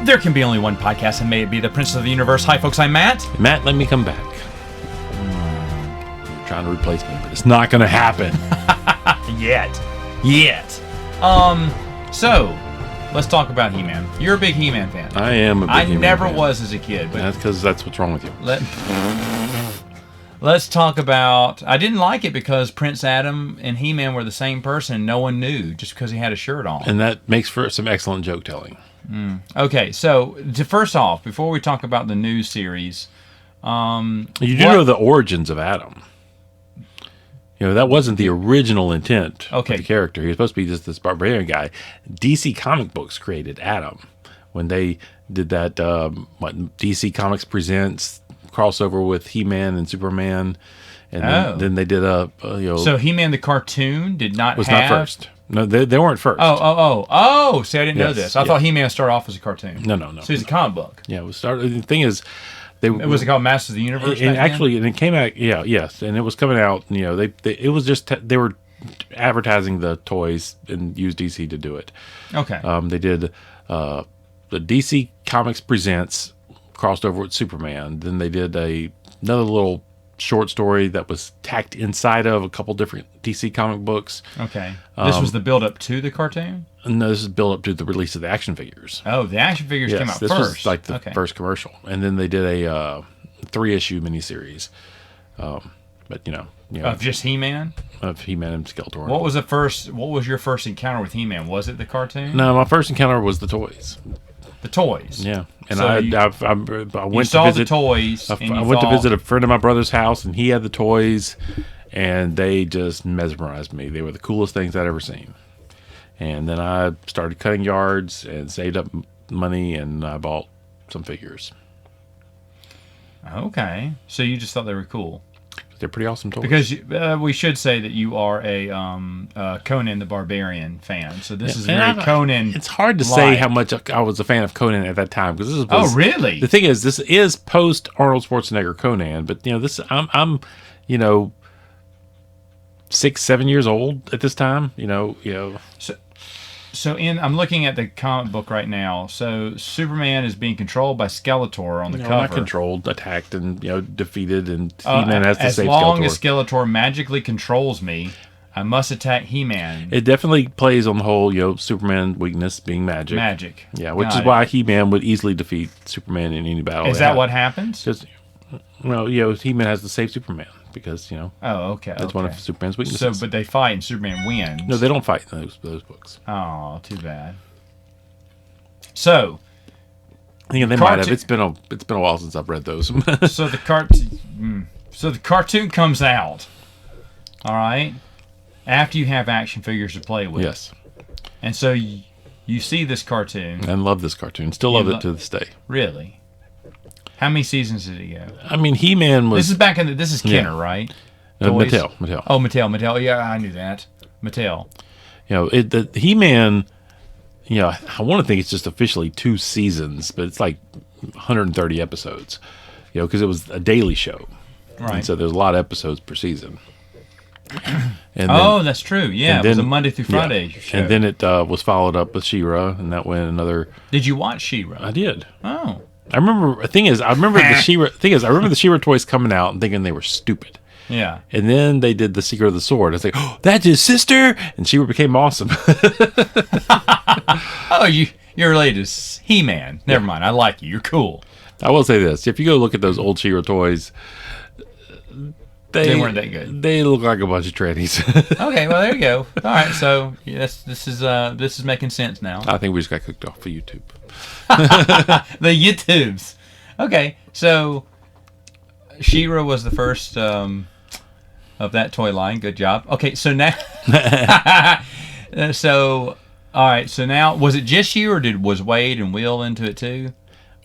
There can be only one podcast, and may it be the Prince of the Universe. Hi, folks. I'm Matt. Matt, let me come back. You're trying to replace me, but it's not going to happen. Yet. So, let's talk about He-Man. You're a big He-Man fan. I am a big He-Man never fan. was as a kid. But That's because that's what's wrong with you. Let's talk about... I didn't like it because Prince Adam and He-Man were the same person. No one knew just because he had a shirt on. And that makes for some excellent joke telling. Okay, so first off, before we talk about the new series... You do know the origins of Adam. You know, that wasn't the original intent of the character. He was supposed to be just this barbarian guy. DC Comic Books created Adam. When they did that, DC Comics Presents crossover with He-Man and Superman. And then they did So He-Man the cartoon did not was not first. No, they weren't first. Oh! See, I didn't know this. I thought He-Man started off as a cartoon. No. So he's a comic book. Yeah, it was started. The thing is, Was it called Masters of the Universe? And it came out. Yes, and it was coming out. You know, it was just they were advertising the toys and used DC to do it. Okay. They did the DC Comics Presents crossed over with Superman. Then they did another little short story that was tacked inside of a couple different DC comic books. Okay. This was the build-up to the cartoon? No, this is build up to the release of the action figures. Oh, the action figures came out this first. Was like the first commercial. And then they did a 3-issue miniseries. But, you know. Of just He-Man? Of He-Man and Skeletor. What was your first encounter with He-Man? Was it the cartoon? No, my first encounter was the toys. The toys? Yeah. And so I went to visit the toys. I went to visit a friend of my brother's house, and he had the toys, and they just mesmerized me. They were the coolest things I'd ever seen. And then I started cutting yards and saved up money, and I bought some figures. Okay. So you just thought they were cool. They're pretty awesome toys. Because we should say that you are a Conan the Barbarian fan. So this is very Conan. It's hard to say how much I was a fan of Conan at that time, because this was. Oh, really? The thing is, this is post Arnold Schwarzenegger Conan, but I'm 6-7 years old at this time. So I'm looking at the comic book right now. So Superman is being controlled by Skeletor on the cover. Not controlled, attacked, and defeated, and He-Man has to save Skeletor. As long as Skeletor magically controls me, I must attack He-Man. It definitely plays on the whole, Superman weakness being magic. Magic. Yeah, which is why He-Man would easily defeat Superman in any battle. Is that what happens? He-Man has to save Superman. Because oh, okay, that's one of Superman's weaknesses. So, but they fight and Superman wins. No, they don't fight in those books. Oh, too bad. So, they might have. It's been a while since I've read those. So the cartoon comes out. All right, after you have action figures to play with. Yes. And so you see this cartoon and love this cartoon. Still love it to this day. Really. How many seasons did he go? I mean, He-Man was... This is Kenner, right? Mattel. Oh, Mattel. Yeah, I knew that. Mattel. The He-Man, I want to think it's just officially 2 seasons, but it's like 130 episodes, because it was a daily show. Right. And so there's a lot of episodes per season. And that's true. Yeah, it was a Monday through Friday show. And then it was followed up with She-Ra, and that went another... Did you watch She-Ra? I did. Oh. I remember the She-Ra toys coming out and thinking they were stupid. Yeah. And then they did the Secret of the Sword. I was like, oh, that's his sister, and She-Ra became awesome. Oh, you're related to He-Man. Never mind. I like you. You're cool. I will say this: if you go look at those old She-Ra toys, they weren't that good. They look like a bunch of trannies. Okay, well there you go. All right, so this is making sense now. I think we just got cooked off for YouTube. The YouTubes. Okay, so She-Ra was the first of that toy line. Good job. Okay, so now, all right. So now, was it just you, or was Wade and Will into it too?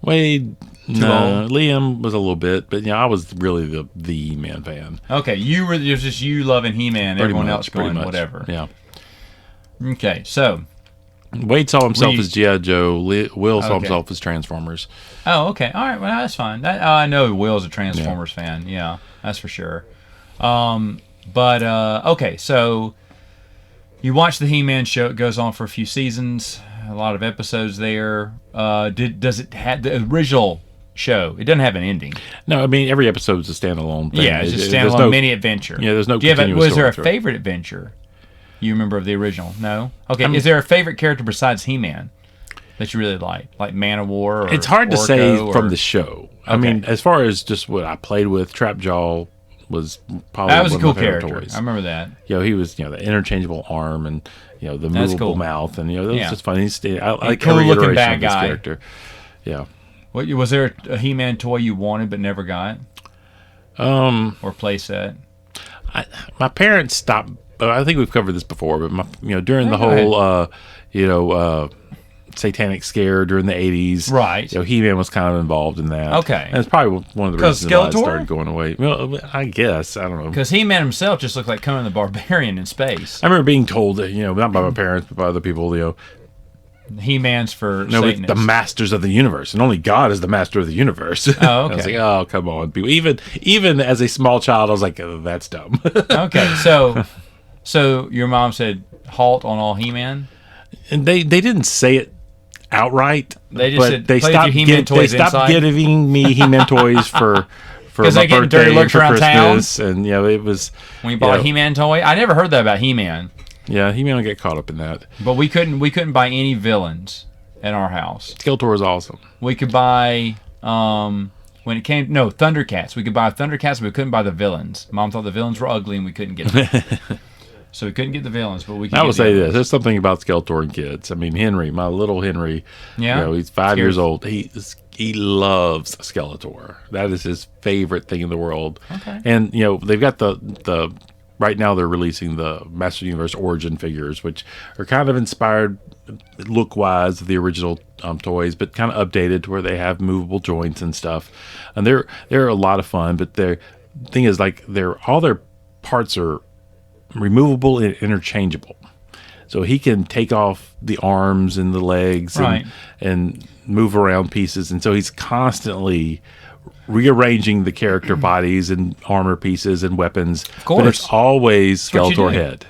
Wade, no. Liam was a little bit, but I was really the He-Man fan. Okay, it was just you loving He-Man, everyone else going whatever. Yeah. Okay, so Wade saw himself as G.I. Joe. Will saw himself as Transformers. Oh, okay. All right. Well, that's fine. I know Will's a Transformers fan. Yeah, that's for sure. Okay, so you watch the He-Man show. It goes on for a few seasons. a lot of episodes there. Does it have the original show? It doesn't have an ending. No, I mean every episode is a standalone thing. Yeah, it's just standalone mini adventure. Yeah, there's no. Was there a favorite adventure you remember of the original? No. Okay. Is there a favorite character besides He-Man that you really like Man of War? Or it's hard to Orko say from the show. I mean, as far as just what I played with, Trapjaw was probably that was one a cool of my favorite character. toys. I remember that. He was the interchangeable arm and the movable mouth, and that was just fun. I like cool every looking iteration bad of this guy. character. Yeah. What was there a He-Man toy you wanted but never got? Or play set? My parents stopped. I think we've covered this before, but during the whole satanic scare during the 80s, right? He-Man was kind of involved in that. Okay, and it's probably one of the reasons why it started going away. Well, I guess I don't know, because He-Man himself just looked like Conan the Barbarian in space. I remember being told that not by my parents but by other people, He-Man's for Satanists. The masters of the universe, and only God is the master of the universe. Oh, okay. I was like, oh, come on, people. Even as a small child, I was like, oh, that's dumb. Okay, so your mom said halt on all He-Man, and they didn't say it outright. They just said they stopped giving me He-Man toys for my birthday or for Christmas, and it was when you bought a He-Man toy. I never heard that about He-Man. Yeah, He-Man will get caught up in that. But we couldn't buy any villains in our house. Skeletor was awesome. We could buy Thundercats. We could buy Thundercats, but we couldn't buy the villains. Mom thought the villains were ugly and we couldn't get them. So we couldn't get the villains, but we could. I will say this: there's something about Skeletor and kids. I mean, Henry, my little Henry. Yeah, he's 5 years old. He loves Skeletor. That is his favorite thing in the world. Okay. And they've got the right now they're releasing the Master Universe Origin figures, which are kind of inspired look-wise of the original toys, but kind of updated to where they have movable joints and stuff. And they're a lot of fun. But the thing is, all their parts are removable and interchangeable, so he can take off the arms and the legs and move around pieces, and so he's constantly rearranging the character bodies and armor pieces and weapons. Of course, but it's always Skeletor head.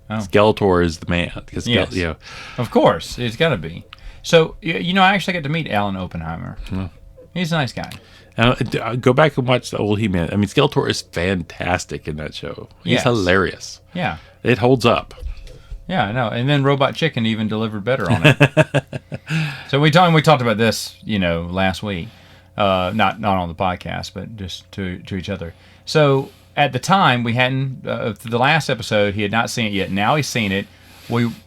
Oh. Skeletor is the man. Yes. Of course, it's got to be. So I actually got to meet Alan Oppenheimer. Yeah. He's a nice guy. Go back and watch the old He-Man. I mean, Skeletor is fantastic in that show. He's hilarious. Yeah. It holds up. Yeah, I know. And then Robot Chicken even delivered better on it. So we talked about this, last week. Not on the podcast, but just to each other. So at the time, we hadn't, the last episode, he had not seen it yet. Now he's seen it.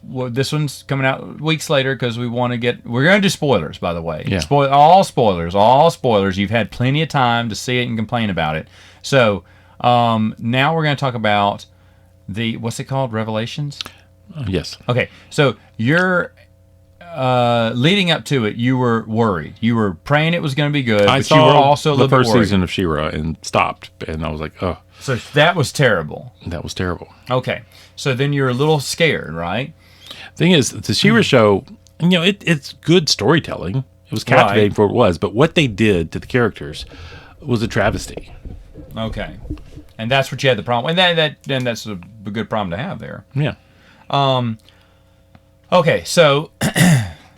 This one's coming out weeks later because we're going to do spoilers, by the way. Yeah. All spoilers. You've had plenty of time to see it and complain about it. So now we're going to talk about what's it called? Revelations? Yes. Okay. So you're leading up to it, you were worried. You were praying it was going to be good, but you were also a little bit worried. The first season of She-Ra and stopped, and I was like, oh. So that was terrible. That was terrible. Okay. So then you're a little scared, right? Thing is, the She-Ra show, it's good storytelling. It was captivating for what it was, but what they did to the characters was a travesty. Okay. And that's what you had the problem. And that's a good problem to have there. Yeah. Okay, so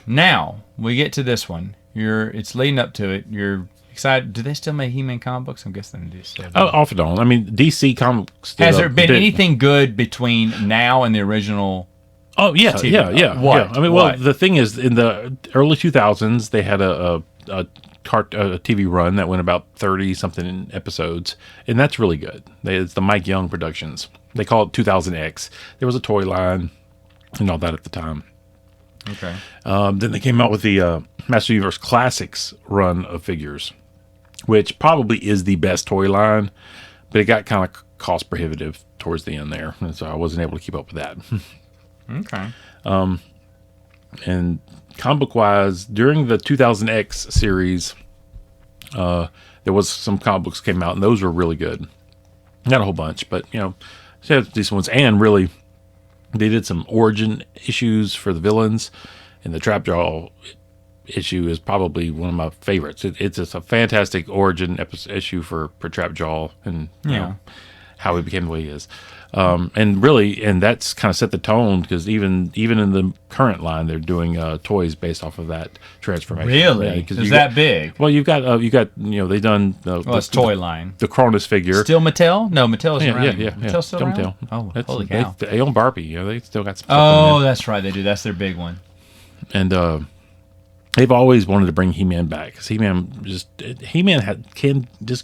now we get to this one. It's leading up to it. You're excited. Do they still make He-Man comic books? I'm guessing they do still. Off and on. I mean, DC Comics. Has there been anything good between now and the original? Oh yeah, TV? Yeah. What? Yeah. I mean, well, the thing is, in the early 2000s, they had a TV run that went about 30 something episodes, and that's really good. It's the Mike Young Productions. They call it 2000X. There was a toy line and all that at the time. Okay. Then they came out with the Master Universe Classics run of figures, which probably is the best toy line, but it got kind of cost prohibitive towards the end there, and so I wasn't able to keep up with that. Okay. And comic book wise, during the 2000X series, there was some comic books came out, and those were really good. Not a whole bunch, but they had decent ones, and really, they did some origin issues for the villains, and the Trapjaw issue is probably one of my favorites. It's just a fantastic origin issue for Trapjaw, and how he became the way he is. And really, and that's kind of set the tone, because even in the current line, they're doing toys based off of that transformation. Really? Is that big? Well, you've got they've done it's toy line. The Cronus figure. Still Mattel? No, Mattel is around. Yeah. Mattel's still around? Mattel. Oh, holy cow. They own Barbie. They still got some stuff. Oh, that's right. They do. That's their big one. And they've always wanted to bring He-Man back, because He-Man just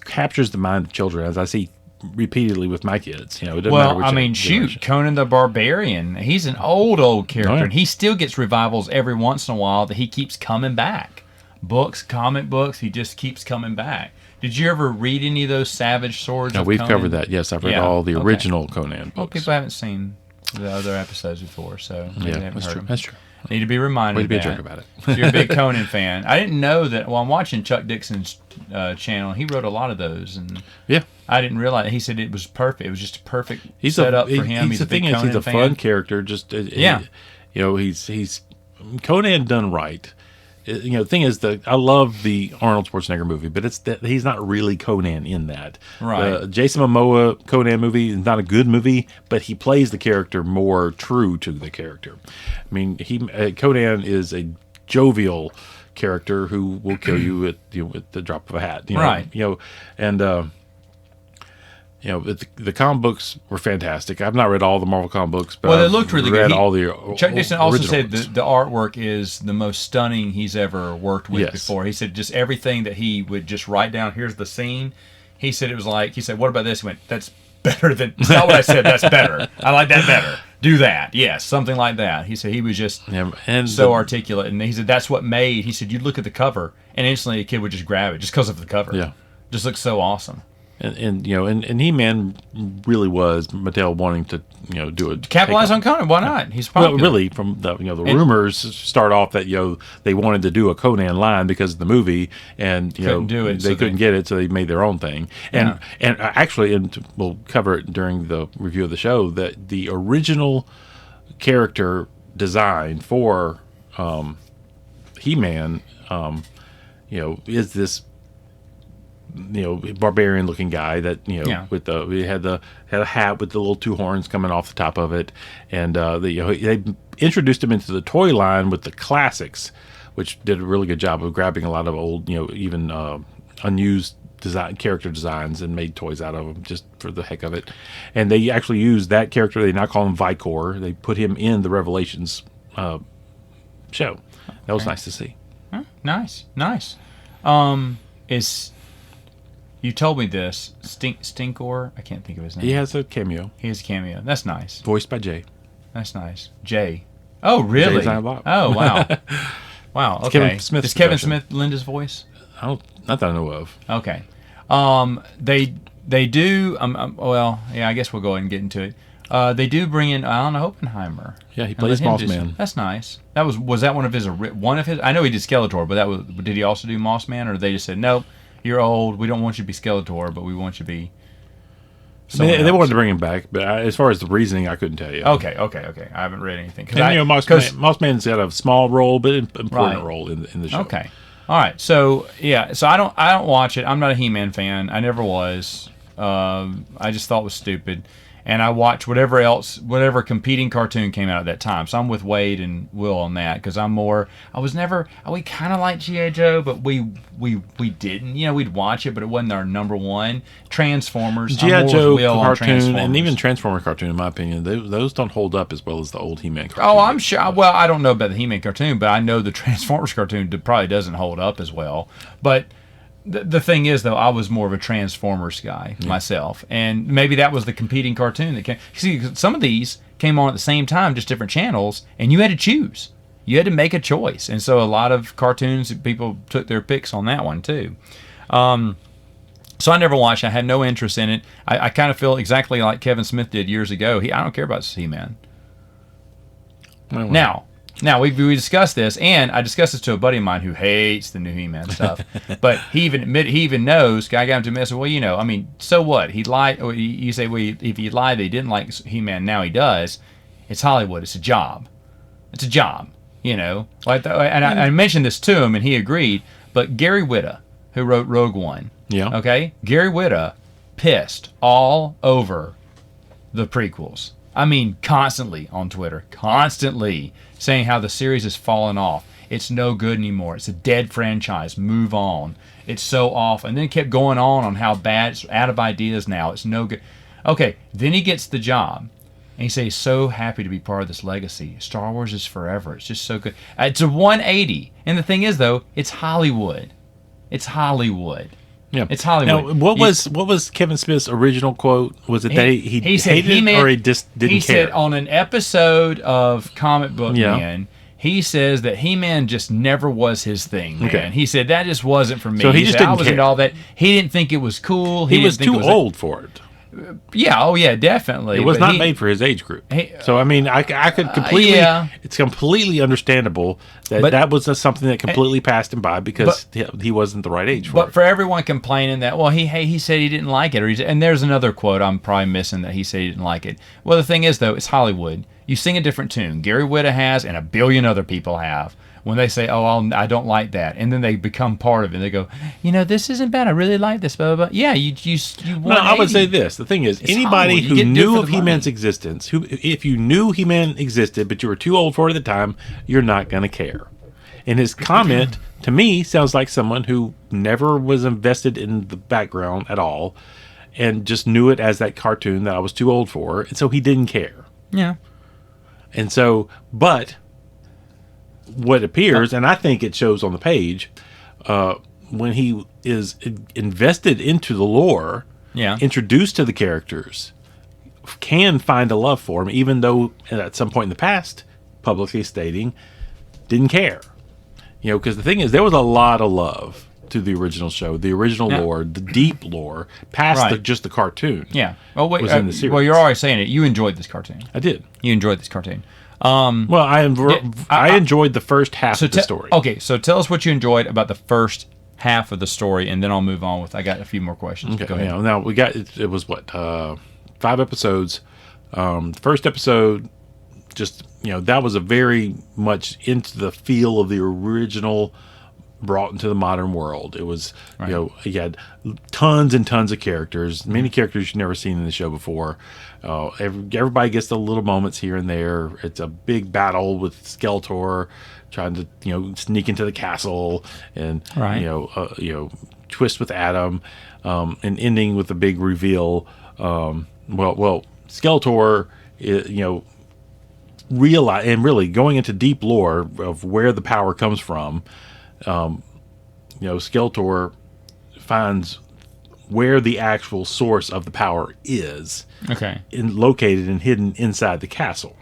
captures the mind of children, as I see repeatedly with my kids. It doesn't matter which Conan the Barbarian. He's an old character, and he still gets revivals every once in a while that he keeps coming back. Books, comic books, he just keeps coming back. Did you ever read any of those Savage Swords? No, we've covered that. Yes, I've read all the original Conan books. Well, people haven't seen the other episodes before, so maybe they haven't heard them. That's true. Need to be reminded. Way to be a jerk about it. So you're a big Conan fan. I didn't know that. Well, I'm watching Chuck Dixon's channel. He wrote a lot of those, and I didn't realize. He said it was perfect. It was just a perfect setup for him. He's a big Conan fan. He's a fun character. Just he's Conan done right. The thing is that I love the Arnold Schwarzenegger movie, but it's that he's not really Conan in that. Right. Jason Momoa Conan movie is not a good movie, but he plays the character more true to the character. I mean, Conan is a jovial character who will kill you at the drop of a hat. Right. The comic books were fantastic. I've not read all the Marvel comic books, but they looked really good. Chuck Dixon also said the artwork is the most stunning he's ever worked with before. He said just everything that he would just write down, here's the scene. He said it was like, what about this? He went, that's better than, that's not what I said, that's better. I like that better. Do that. Yes, something like that. He said he was just so articulate. And he said that's what made, he said you'd look at the cover and instantly a kid would just grab it just because of the cover. Yeah. Just looks so awesome. And He-Man really was Mattel wanting to do it, capitalize on Conan. Why not? He's popular. Well, really, from the rumors start off that they wanted to do a Conan line because of the movie, and couldn't do it, they couldn't get it, so they made their own thing. And actually, and we'll cover it during the review of the show, that the original character design for He-Man, is this barbarian looking guy that he had a hat with the little two horns coming off the top of it, and they introduced him into the toy line with the classics, which did a really good job of grabbing a lot of old even unused character designs and made toys out of them just for the heck of it. And they actually used that character. They now call him Vicor. They put him in the Revelations show. That was nice to see. Nice. You told me this. Stinkor? I can't think of his name. He has a cameo. That's nice. Voiced by Jay. That's nice. Jay. Oh, really? Jay's oh, wow. Wow, okay. Does Kevin Smith lend his voice? Not that I know of. Okay. They do, I guess we'll go ahead and get into it. They do bring in Alan Oppenheimer. Yeah, he plays Mossman. That's nice. Was that one of his? I know he did Skeletor, but did he also do Mossman, or they just said nope? You're old. We don't want you to be Skeletor, but we want you to be. They wanted to bring him back, but as far as the reasoning, I couldn't tell you. Okay. I haven't read anything. Mossman's got a small role, but important role in the show. Okay, all right. So I don't watch it. I'm not a He-Man fan. I never was. I just thought it was stupid. And I watched whatever competing cartoon came out at that time. So I'm with Wade and Will on that, because we kind of liked G.I. Joe, but we didn't. We'd watch it, but it wasn't our number one. Transformers, G.I. Joe cartoon, and even Transformer cartoon, in my opinion, those don't hold up as well as the old He-Man cartoon. Oh, I'm sure. Well, I don't know about the He-Man cartoon, but I know the Transformers cartoon probably doesn't hold up as well. But the thing is, though, I was more of a Transformers guy myself, and maybe that was the competing cartoon that came. See, some of these came on at the same time, just different channels, and you had to choose. You had to make a choice, and so a lot of cartoons, people took their picks on that one too. So I never watched. I had no interest in it. I kind of feel exactly like Kevin Smith did years ago. I don't care about He-Man. Now we discussed this, and I discussed this to a buddy of mine who hates the new He-Man stuff. But he even knows. I got him to admit, well, so what? He lied. You say, well, if he lied, that he didn't like He-Man. Now he does. It's Hollywood. It's a job. I mentioned this to him, and he agreed. But Gary Whitta, who wrote Rogue One, okay, Gary Whitta pissed all over the prequels. I mean, constantly on Twitter, constantly saying how the series has fallen off. It's no good anymore. It's a dead franchise. Move on. It's so off. And then it kept going on how bad, it's out of ideas now. It's no good. Okay, then he gets the job. And he says he's so happy to be part of this legacy. Star Wars is forever. It's just so good. It's a 180. And the thing is, though, it's Hollywood. It's Hollywood. Yeah, it's Hollywood. Now, what was Kevin Smith's original quote? Was it that he said hated it, or he just didn't care? He said on an episode of Comic Book Man, he says that He-Man just never was his thing, man. Okay. He said that just wasn't for me. So he just didn't care. All that. He didn't think it was cool. He was too old for it. Yeah, oh yeah, definitely. It was not made for his age group. So I mean, I could completely. It's completely understandable that was something that completely passed him by because he wasn't the right age for it. But for everyone complaining that, well, he said he didn't like it, and there's another quote I'm probably missing that he said he didn't like it. Well, the thing is though, it's Hollywood. You sing a different tune. Gary Whitta has, and a billion other people have. When they say, "Oh, I don't like that," and then they become part of it, they go, "This isn't bad. I really like this." Blah, blah, blah. Yeah, you. No, I would say this. The thing is, anybody who knew of He-Man's existence, if you knew He-Man existed, but you were too old for it at the time, you're not going to care. And his comment to me sounds like someone who never was invested in the background at all, and just knew it as that cartoon that I was too old for, and so he didn't care. Yeah. And so, but what appears, and I think it shows on the page, when he is invested into the lore, introduced to the characters, can find a love for him, even though at some point in the past, publicly stating, didn't care. Because the thing is, there was a lot of love to the original show, the original lore, the deep lore, past just the cartoon. Yeah. Well, wait, in the series. Well, you're always saying it. You enjoyed this cartoon. I did. You enjoyed this cartoon. Well, I enjoyed the first half of the story. Okay, so tell us what you enjoyed about the first half of the story, and then I'll move on with. I got a few more questions. Okay, go ahead. Now we got it was what 5 episodes. The first episode, just that was a very much into the feel of the original, brought into the modern world. It was you had tons and tons of characters, many characters you've never seen in the show before. Everybody gets the little moments here and there. It's a big battle with Skeletor trying to sneak into the castle, and twist with Adam, and ending with a big reveal. Skeletor, realize, and really going into deep lore of where the power comes from. Skeletor finds where the actual source of the power is. Okay. Located and hidden inside the castle.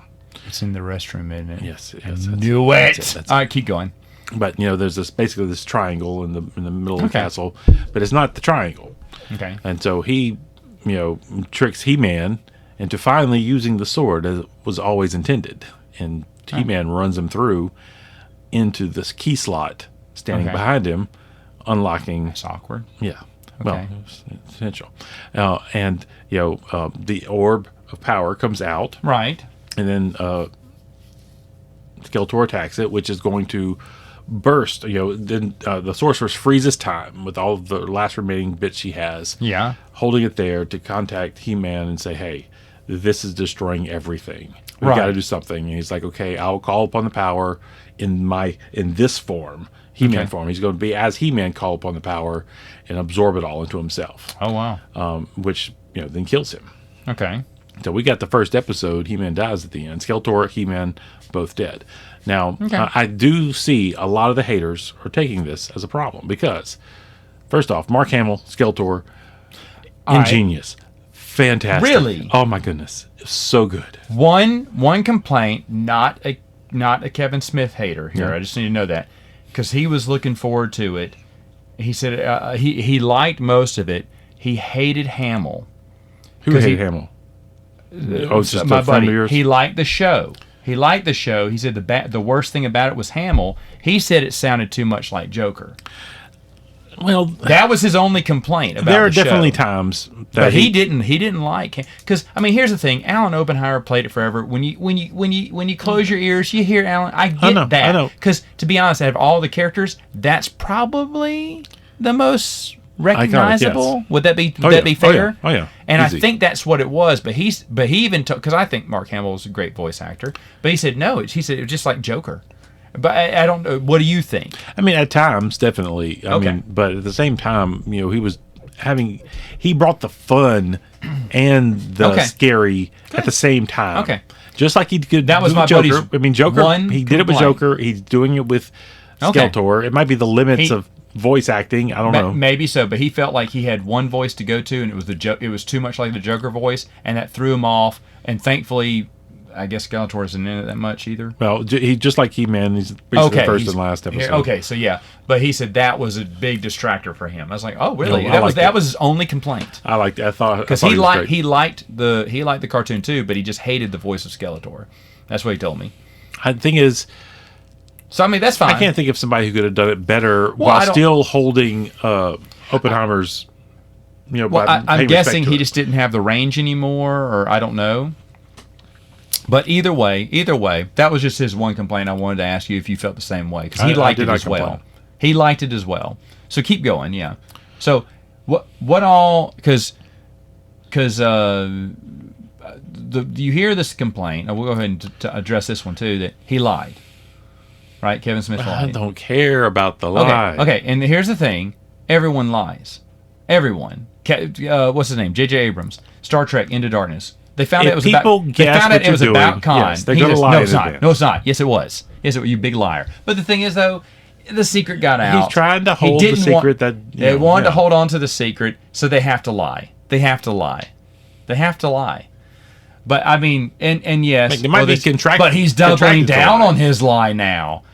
It's in the restroom, isn't it? Yes. Knew it. All right, keep going. But there's basically this triangle in the middle of the castle, but it's not the triangle. Okay. And so he, tricks He-Man into finally using the sword as it was always intended, and He-Man runs him through into this key slot standing behind him, unlocking. It's awkward. Yeah. Okay. Well, it's essential. And the orb of power comes out. Right. And then Skeletor attacks it, which is going to burst. Then the sorceress freezes time with all of the last remaining bits she has. Yeah. Holding it there to contact He-Man and say, "Hey, this is destroying everything. We got to do something." And he's like, "Okay, I'll call upon the power in this form." He-Man form. He's going to be as He-Man, call upon the power and absorb it all into himself. Oh wow! Which then kills him. Okay. So we got the first episode. He-Man dies at the end. Skeletor, He-Man, both dead. Now I do see a lot of the haters are taking this as a problem because, first off, Mark Hamill, Skeletor, ingenious, fantastic. Really? Oh my goodness, so good. One complaint, not a Kevin Smith hater here. I just need to know that. Because he was looking forward to it. He said he liked most of it. He hated Hamill. Who hated Hamill? It's just my buddy. He liked the show. He said the worst thing about it was Hamill. He said it sounded too much like Joker. Well, that was his only complaint about there are the show. definitely times that but he didn't like him because here's the thing. Alan Oppenheimer played it forever. When you close your ears, you hear Alan. I get that. I know. Because to be honest, out of all the characters, that's probably the most recognizable. Yes. Would that be fair? Oh yeah. And Easy. I think that's what it was. But he even took, because I think Mark Hamill is a great voice actor. But he said no. He said it was just like Joker. But I don't know. What do you think? I mean, at times, definitely. I mean, but at the same time, he brought the fun and the scary at the same time. Okay. Just like he could. That was my Joker. I mean, Joker. He did it with complaint. Joker. He's doing it with Skeletor. It might be the limits of voice acting. I don't know. Maybe so, but he felt like he had one voice to go to, and it was too much like the Joker voice, and that threw him off. And thankfully, I guess Skeletor isn't in it that much either. Well, he just like He-Man. He's basically the first and last episode. Okay, so yeah, but he said that was a big distractor for him. I was like, oh really? No, that was his only complaint. I liked it. I thought because he liked the cartoon too, but he just hated the voice of Skeletor. That's what he told me. The thing is, so I mean that's fine. I can't think of somebody who could have done it better while still holding Oppenheimer's. I'm guessing he just didn't have the range anymore, or I don't know. But either way, that was just his one complaint. I wanted to ask you if you felt the same way, because he liked it as well. He liked it as well. So keep going, yeah. So what all? Because you hear this complaint. We'll go ahead and address this one too. That he lied, right? Kevin Smith lied. I don't care about the lie. Okay. And here's the thing: everyone lies. Everyone. What's his name? J.J. Abrams. Star Trek: Into Darkness. They found out it was about Khan. Yes, they're going to lie. No, it's not. No, it's not. Yes, it was. Yes, you big liar. But the thing is, though, the secret got out. He's trying to hold the secret they wanted to hold on to the secret, so they have to lie. They have to lie. But I mean, and yes, they might be contracted. But he's doubling down on his lie now.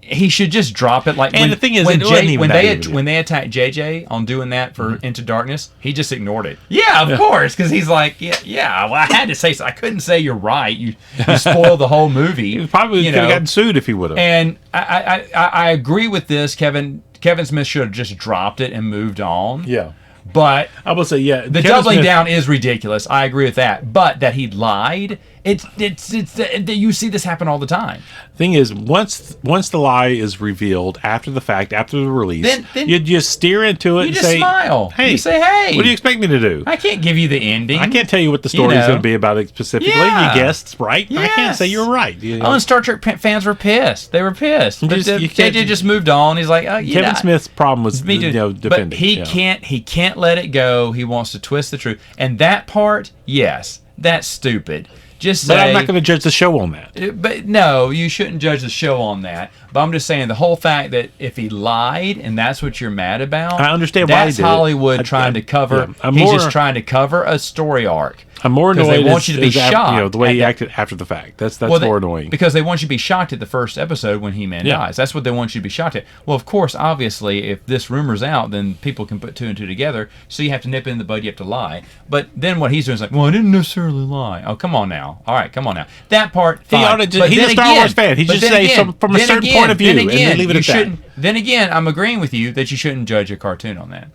He should just drop it. The thing is, when they attacked JJ on doing that for Into Darkness, he just ignored it. Yeah, of course, because he's like, yeah. Well, I had to say so. I couldn't say you're right. You spoiled the whole movie. He probably could have gotten sued if he would have. And I agree with this. Kevin Smith should have just dropped it and moved on. Yeah. But I will say, the doubling down is ridiculous. I agree with that. But that he lied, it's you see this happen all the time. Thing is, once the lie is revealed after the fact, after the release, then you just steer into it and say, smile. Hey, you say, hey, what do you expect me to do? I can't give you the ending. I can't tell you what the story is going to be about it specifically. Yeah. You guessed, right? Yes. I can't say you're right. And Star Trek fans were pissed. They were pissed. But JJ just moved on. He's like, Kevin Smith's problem was defending. But he can't let it go. He wants to twist the truth. And that part, yes, that's stupid. But I'm not going to judge the show on that. But no, you shouldn't judge the show on that. But I'm just saying the whole fact that if he lied and that's what you're mad about, I understand why he did. That's Hollywood trying to cover. He's just trying to cover a story arc. I'm more annoyed. They want you to be shocked. The way he acted after the fact. That's more annoying. Because they want you to be shocked at the first episode when He-Man dies. That's what they want you to be shocked at. Well, of course, obviously, if this rumor's out, then people can put two and two together. So you have to nip in the bud. You have to lie. But then what he's doing is like, well, I didn't necessarily lie. Oh, come on now. All right, come on now. That part, fine. He's a Star Wars fan. He just say from a certain point of view, and then leave it at that. Then again, I'm agreeing with you that you shouldn't judge a cartoon on that.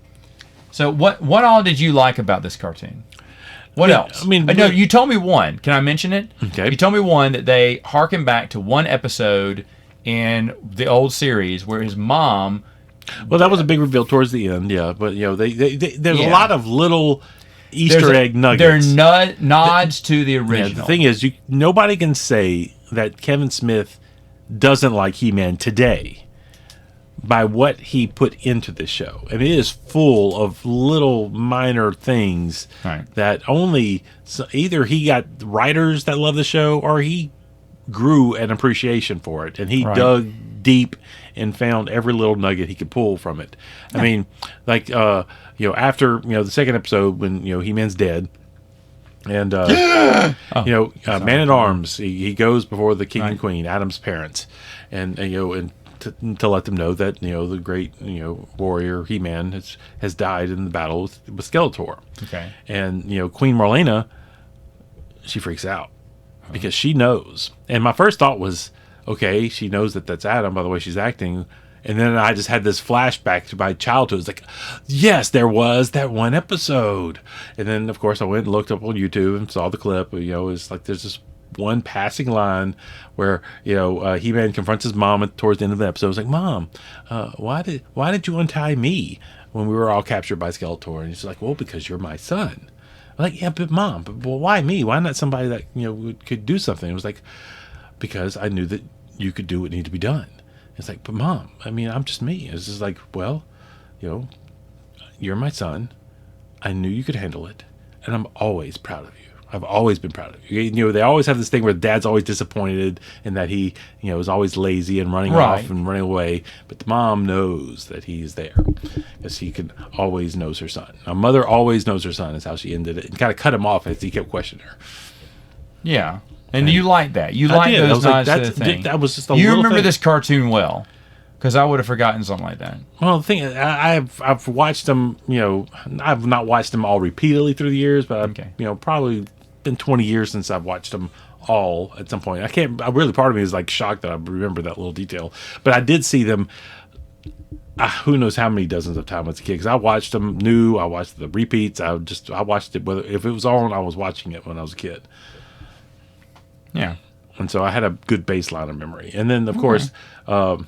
So what all did you like about this cartoon? What else? No, you told me one. Can I mention it? Okay. You told me one that they harken back to one episode in the old series where his mom. Well, that was a big reveal towards the end, yeah. But there's a lot of little Easter egg nuggets. They're nods to the original. Yeah, the thing is, nobody can say that Kevin Smith doesn't like He-Man today by what he put into this show. And it is full of little minor things that either he got writers that love the show or he grew an appreciation for it. And he dug deep and found every little nugget he could pull from it. I mean, like, after, the second episode when, He-Man's dead, and, Man-at-Arms, he goes before the king and queen, Adam's parents, and to let them know that the great warrior He-Man has died in the battle with Skeletor. Okay. And Queen Marlena, she freaks out because she knows. And my first thought was, okay, she knows that that's Adam by the way she's acting. And then I just had this flashback to my childhood. It's like, yes, there was that one episode. And then of course I went and looked up on YouTube and saw the clip. It's like there's this one passing line where He-Man confronts his mom towards the end of the episode. It's like, Mom, why did you untie me? when we were all captured by Skeletor, and he's like, well, because you're my son. I'm like, yeah, but Mom, but well, why me? Why not somebody that could do something? It was like, because I knew that you could do what needed to be done. It's like, but Mom, I mean, I'm just me. It's just like, well, you're my son. I knew you could handle it, and I'm always proud of you. I've always been proud of you. They always have this thing where Dad's always disappointed and that he, is always lazy and running off and running away. But the mom knows that he's there because he always knows her son. Now, Mother always knows her son is how she ended it, and kind of cut him off as he kept questioning her. Yeah, and you like that. You like those nods to the thing. That was just you remember this cartoon well. Because I would have forgotten something like that. Well, the thing is, I've watched them. I've not watched them all repeatedly through the years, but I've, probably been 20 years since I've watched them all at some point. Part of me is like shocked that I remember that little detail. But I did see them. Who knows how many dozens of times as a kid? Because I watched them new. I watched the repeats. I watched it. If it was on, I was watching it when I was a kid. Yeah. And so I had a good baseline of memory. And then, of course, well,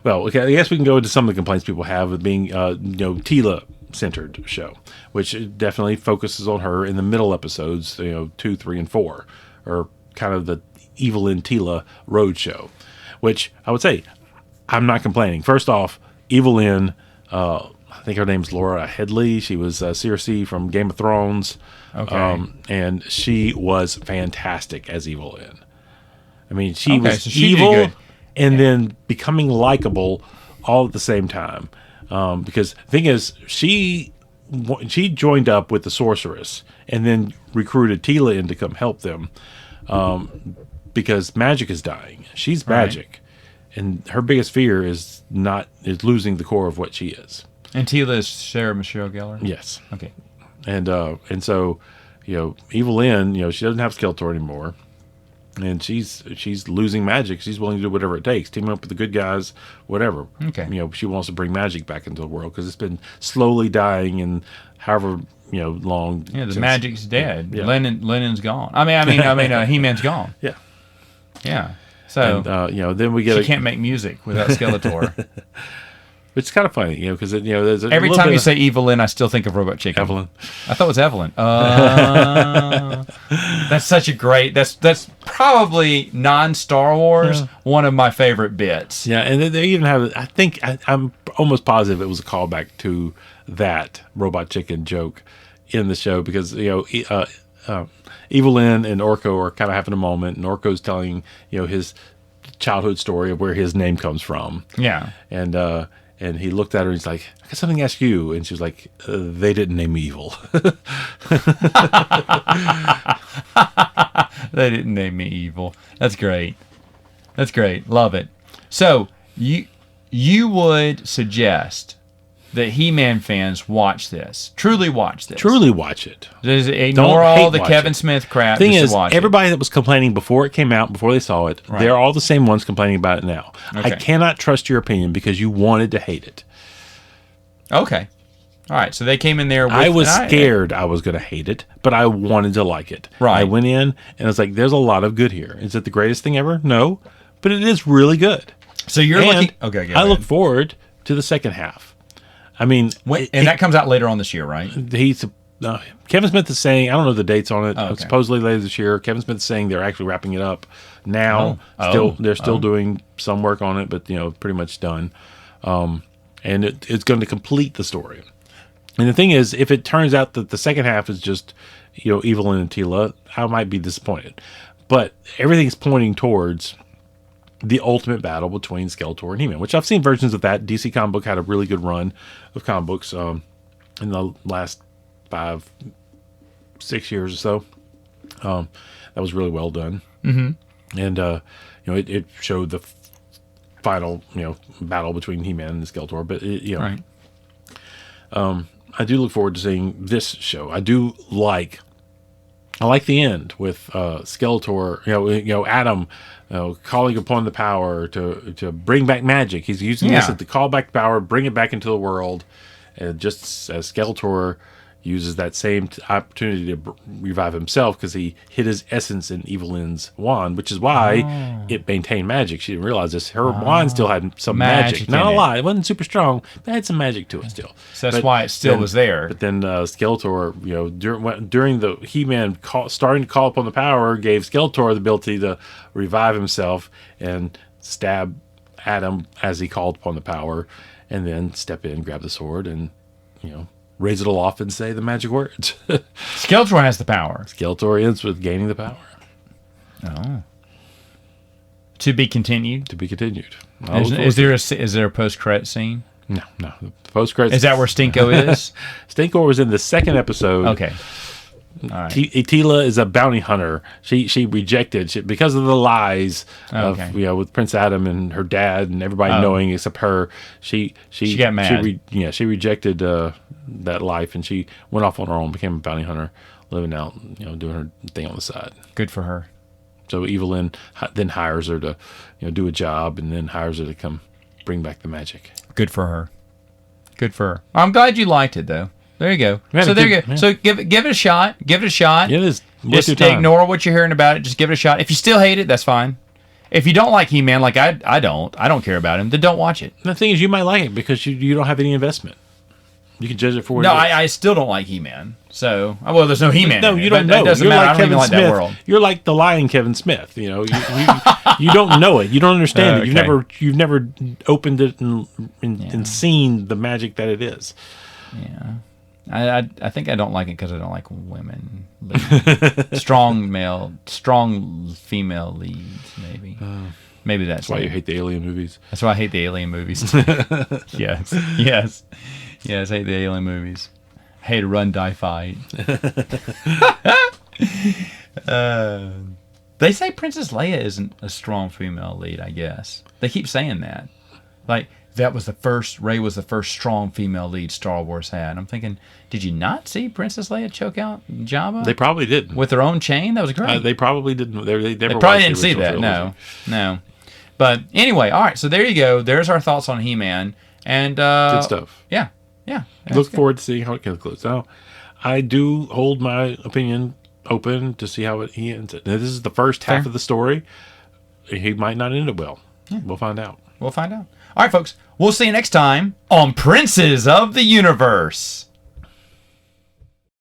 okay, I guess we can go into some of the complaints people have of being, Teela-centered show, which definitely focuses on her in the middle episodes, 2, 3, and 4, or kind of the Evelyn Teela road show, which I would say I'm not complaining. First off, Evelyn, I think her name's Laura Headley. She was Cersei from Game of Thrones. Okay. And she was fantastic as Evelyn. I mean, she was so she evil did good. and then becoming likable all at the same time. Because the thing is, she joined up with the sorceress and then recruited Teela in to come help them because magic is dying. She's magic. And her biggest fear is losing the core of what she is. And Teela is Sarah Michelle Gellar? Yes. Okay. And so, Evelyn, she doesn't have Skeletor anymore, and she's losing magic. She's willing to do whatever it takes, team up with the good guys, whatever. Okay. She wants to bring magic back into the world because it's been slowly dying, and however long. Yeah, the magic's dead. Yeah. Lennon's gone. I mean, He-Man's gone. Yeah. Yeah. So and, then we get she can't make music without Skeletor. Which is kind of funny, because there's every time you say Evelyn, I still think of Robot Chicken. Evelyn. I thought it was Evelyn. That's such a great. That's probably non-Star Wars one of my favorite bits. Yeah, and they even have. I think I'm almost positive it was a callback to that Robot Chicken joke in the show because Evelyn and Orko are kind of having a moment, and Orko's telling his childhood story of where his name comes from. Yeah, and he looked at her and he's like, I got something to ask you. And she was like, they didn't name me Evil. They didn't name me Evil. That's great. That's great. Love it. So you would suggest that He-Man fans watch this. Truly watch this. Truly watch it. Just ignore all the Kevin Smith crap. Thing is, everybody that was complaining before it came out, before they saw it, they're all the same ones complaining about it now. Okay. I cannot trust your opinion because you wanted to hate it. Okay. All right. So they came in there with... I was scared I was going to hate it, but I wanted to like it. Right. I went in and I was like, there's a lot of good here. Is it the greatest thing ever? No. But it is really good. So you're looking... Okay, I look forward to the second half. I mean, that comes out later on this year, right? Kevin Smith is saying, I don't know the dates on it. Oh, okay. Supposedly later this year. Kevin Smith is saying they're actually wrapping it up now. They're still doing some work on it, but pretty much done. And it's going to complete the story. And the thing is, if it turns out that the second half is just Evelyn and Teela, I might be disappointed. But everything's pointing towards the ultimate battle between Skeletor and He-Man, which I've seen versions of that. DC Comic Book had a really good run of comic books in the last 5-6 years or so. That was really well done. Mm-hmm. And it showed the final battle between He-Man and Skeletor. But right. I do look forward to seeing this show. I like the end with Skeletor, Adam, calling upon the power to bring back magic. He's using this to call back power, bring it back into the world, and just as Skeletor, uses that same opportunity to revive himself because he hid his essence in Evelyn's wand, which is why it maintained magic. She didn't realize this. Her wand still had some magic. Not a lot. It wasn't super strong, but it had some magic to it still. So that's why it still was there. But then Skeletor, during the He-Man starting to call upon the power, gave Skeletor the ability to revive himself and stab Adam as he called upon the power, and then step in, grab the sword, and raise it aloft and say the magic words. Skeletor has the power. Skeletor ends with gaining the power. Oh. To be continued. To be continued. Is there a post-credit scene? No. The post-credit. Is that where Stinko is? Stinko was in the second episode. Okay. All right. Teela is a bounty hunter. She rejected because of the lies of with Prince Adam and her dad and everybody knowing except her. She got mad. She rejected that life and she went off on her own, became a bounty hunter, living out, doing her thing on the side. Good for her. So Evelyn then hires her to do a job and then hires her to come bring back the magic. Good for her. Good for her. I'm glad you liked it though. There you go. So there you go. Yeah. So give it a shot. Give it a shot. It is. Just ignore what you're hearing about it. Just give it a shot. If you still hate it, that's fine. If you don't like He-Man, like I don't care about him, then don't watch it. And the thing is, you might like it because you don't have any investment. You can judge it for what it is. I still don't like He-Man. So, there's no He-Man. No, you don't know. It doesn't You're matter. like I don't even Kevin like Smith. that world. You're like the Lion Kevin Smith. You don't know it. You don't understand it. You've never opened it and seen the magic that it is. Yeah. I think I don't like it because I don't like women. Strong female leads, maybe. Maybe that's why you hate the Alien movies. That's why I hate the Alien movies. Yes. I hate the Alien movies. I hate a run, die, fight. They say Princess Leia isn't a strong female lead, I guess. They keep saying that. Like, Rey was the first strong female lead Star Wars had. I'm thinking, did you not see Princess Leia choke out Jabba? They probably didn't. With her own chain? That was great. They probably didn't. They probably didn't see that. No. But anyway, all right. So there you go. There's our thoughts on He-Man. And good stuff. Yeah. Look forward to seeing how it concludes. Now, I do hold my opinion open to see how he ends it. Now, this is the first half of the story. He might not end it well. Yeah. We'll find out. All right, folks. We'll see you next time on Princes of the Universe.